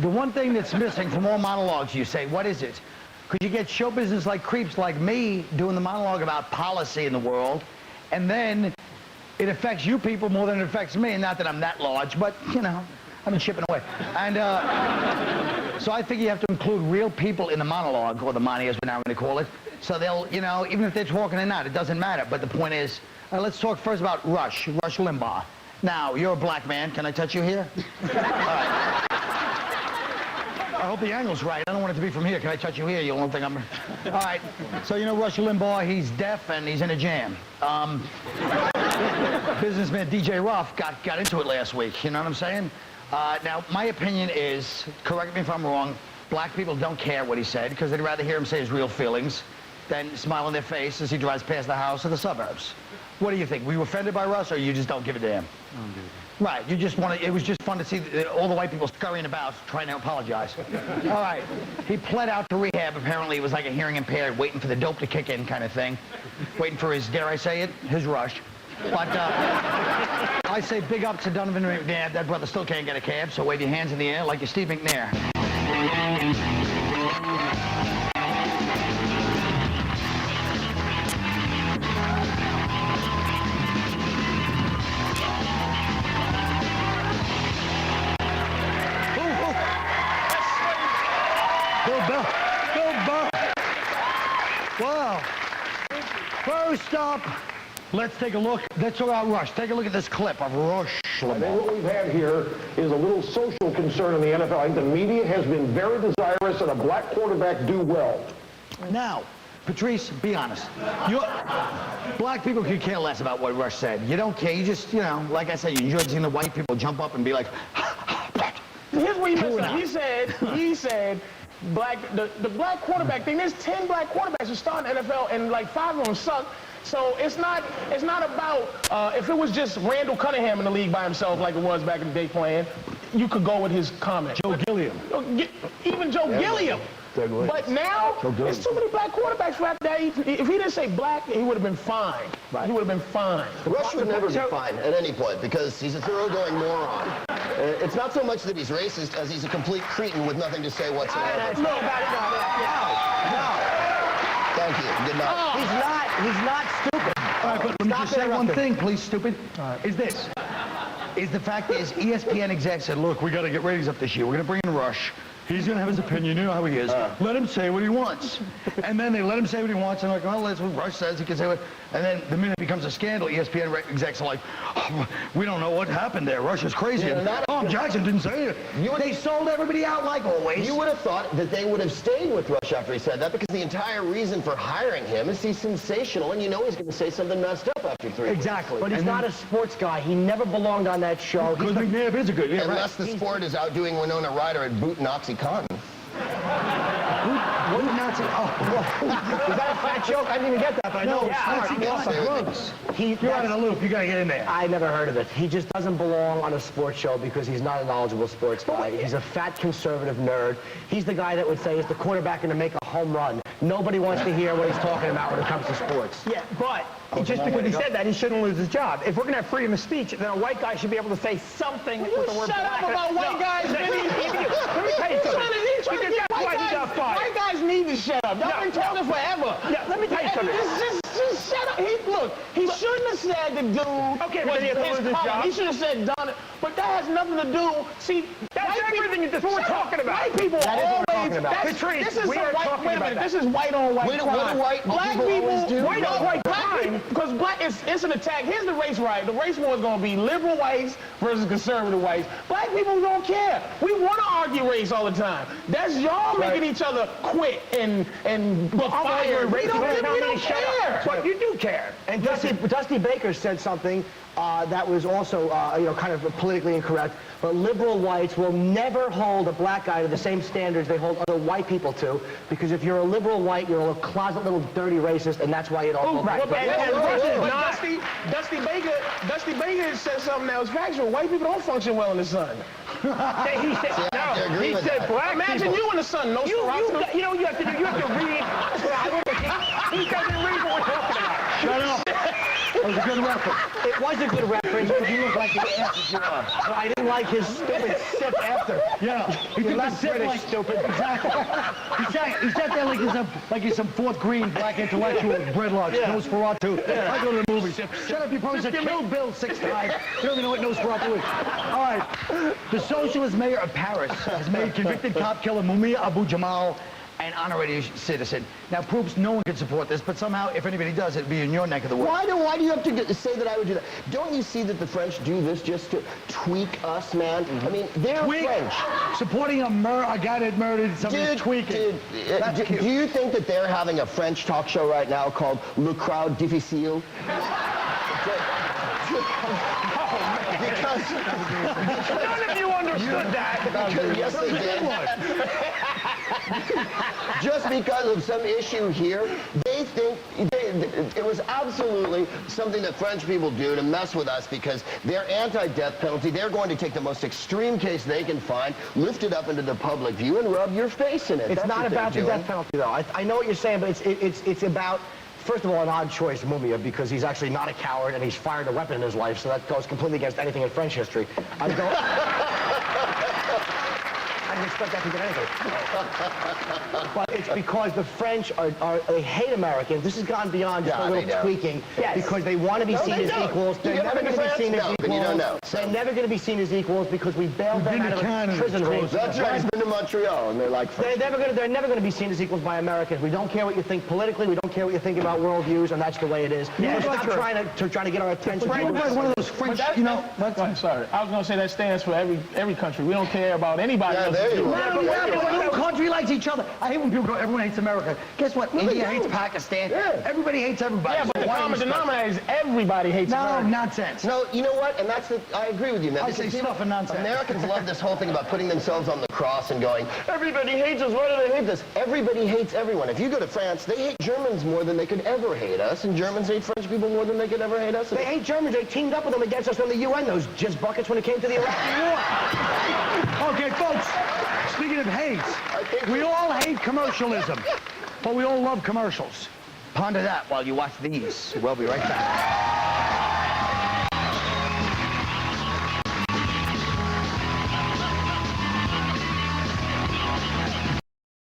The one thing that's missing from all monologues, you say, what is it? Because you get show business like creeps like me doing the monologue about policy in the world, and then it affects you people more than it affects me. Not that I'm that large, but, you know, I've been chipping away. And so I think you have to include real people in the monologue, or the money as we're now going to call it. So they'll, you know, even if they're talking or not, it doesn't matter. But the point is, let's talk first about Rush Limbaugh. Now, you're a black man. Can I touch you here? All right. I hope the angle's right. I don't want it to be from here. Can I touch you here? You don't think I'm... All right. So, you know, Rush Limbaugh, he's deaf and he's in a jam. Businessman DJ Ruff got into it last week. You know what I'm saying? Now, my opinion is, correct me if I'm wrong, black people don't care what he said because they'd rather hear him say his real feelings than smile on their face as he drives past the house or the suburbs. What do you think? Were you offended by Russ, or you just don't give a damn? I don't give a damn. Right, you just want to, it was just fun to see all the white people scurrying about trying to apologize. All right, he pled out to rehab. Apparently it was like a hearing impaired, waiting for the dope to kick in kind of thing. Waiting for his, dare I say it, his rush. But I say big up to Donovan McNabb. That brother still can't get a cab, so wave your hands in the air like you're Steve McNair. Wow. First up, let's take a look. Let's talk about Rush. Take a look at this clip of Rush Limbaugh. I think what we've had here is a little social concern in the NFL. I think the media has been very desirous that a black quarterback do well. Now, Patrice, be honest. Black people could care less about what Rush said. You don't care. You just, you know, like I said, you enjoy seeing the white people jump up and be like, here's what he messed up. He said, the black quarterback thing, there's 10 black quarterbacks who start in the NFL and like 5 of them suck. So it's not about, if it was just Randall Cunningham in the league by himself like it was back in the day playing, you could go with his comment. Joe Gilliam. Even Joe Gilliam. But now, there's too many black quarterbacks for that. If he didn't say black, he would have been fine. Right. He would have been fine. Rush would never be fine at any point because he's a thoroughgoing moron. It's not so much that he's racist as he's a complete cretin with nothing to say whatsoever. No. Thank you. Good night. He's not stupid. All right, but let me just say one thing, please, stupid. Is this. The fact is, ESPN exec said, look, we got to get ratings up this year. We're going to bring in Rush. He's going to have his opinion. You know how he is. Let him say what he wants. And then they let him say what he wants. And they're like, well, that's what Rush says. He can say what. And then the minute it becomes a scandal, ESPN execs are like, oh, we don't know what happened there. Rush is crazy. Tom Jackson didn't say it. They sold everybody out like always. You would have thought that they would have stayed with Rush after he said that because the entire reason for hiring him is he's sensational and you know he's going to say something messed up after 3 weeks. Exactly. But he's not a sports guy. He never belonged on that show. Because McNabb is a good, Unless the sport is outdoing Winona Ryder at Boot and OxyContin. What Nazi? Oh, was that a fat joke? I didn't even get that, but I know it's smart. You're out of the loop. You got to get in there. I never heard of it. He just doesn't belong on a sports show because he's not a knowledgeable sports guy. He's a fat conservative nerd. He's the guy that would say, is the quarterback going to make a home run? Nobody wants to hear what he's talking about when it comes to sports. Yeah, but just because he said that, he shouldn't lose his job. If we're going to have freedom of speech, then a white guy should be able to say something with the word black. Shut up about white guys. Let me tell you something. White guys need to shut up. Y'all been talking forever. Yeah, let me tell you something. Just shut up. He shouldn't have said the dude was his color. He should have said done it. But that has nothing to do. See, that's everything that's what we're talking about. White people always. Patrice, this is This is white on white crime. What do white black people always do? White on white crime. Because black, it's an attack. Here's the race riot. The race war is going to be liberal whites versus conservative whites. Black people don't care. We want to argue race all the time. That's y'all making each other quit and fire. We don't care. But you do care. And Dusty Baker said something that was also, kind of politically incorrect. But liberal whites will never hold a black guy to the same standards they hold other white people to, because if you're a liberal white, you're a closet little dirty racist, and that's why you don't. Dusty Baker said something that was factual. White people don't function well in the sun. He said black Imagine people. you in the sun. No, you know what you have to do. You have to read. He doesn't read what we're talking about. Shut up. It was a good reference. It was a good reference, but You look like the ass you are. I didn't like his stupid sip after. Yeah, he took the not sip British, like stupid. Exactly. He sat there like he's some fourth green black intellectual with dreadlocks. Yeah. Nosferatu. I go to the movie. Shut up, you probably said Kill Bill 6 times. You don't even know what Nosferatu is. All right. The socialist mayor of Paris has made convicted cop killer Mumia Abu Jamal an honorary citizen. Now, Proops, no one can support this, but somehow, if anybody does, it'd be in your neck of the woods. Why do you have to say that I would do that? Don't you see that the French do this just to tweak us, man? I mean, they're French. Supporting a guy that murdered somebody tweaking. Do you think that they're having a French talk show right now called Le Crowd Difficile? Because None of you understood that. yes, they did. Just because of some issue here, they think it was absolutely something that French people do to mess with us because they're anti-death penalty. They're going to take the most extreme case they can find, lift it up into the public view, and rub your face in it. It's That's not what they're about the doing. death penalty, though. I know what you're saying, but it's about, first of all, an odd choice, Mumia, because he's actually not a coward and he's fired a weapon in his life, so that goes completely against anything in French history. I didn't expect that to get anything. But it's because the French they hate Americans. This has gone beyond just a little tweaking. Because they want to be seen as equals. They're never going to be seen as equals. But you don't know. They're never going to be seen as equals because we bailed them out of a prison ring. That's right. He's been to Montreal, and they're like French. They're never going to be seen as equals by Americans. We don't care what you think politically. We don't care what you think about worldviews, and that's the way it is. Yeah, so stop trying to get our attention. Like one of those French, Sorry, I was going to say that stands for every country. We don't care about anybody Yeah, else. there you are. No country likes each other. I hate when people go, everyone hates America. Guess what? India hates Pakistan. Everybody hates everybody. Yeah, but the Why are common you stuck? denominator is everybody hates No, America. nonsense. No, you know what? And I agree with you, man. I say stuff and nonsense. Americans love this whole thing about putting themselves on the cross and going, everybody hates us. Why do they hate us? Everybody hates everyone. If you go to France, they hate Germans more than they could ever hate us, and Germans hate French people more than they could ever hate us. They hate Germans. They teamed up with them against us from the UN, those jizz buckets, when it came to the Iraqi war. Okay, folks, speaking of hate, we all hate commercialism, but we all love commercials. Ponder that while you watch these. We'll be right back.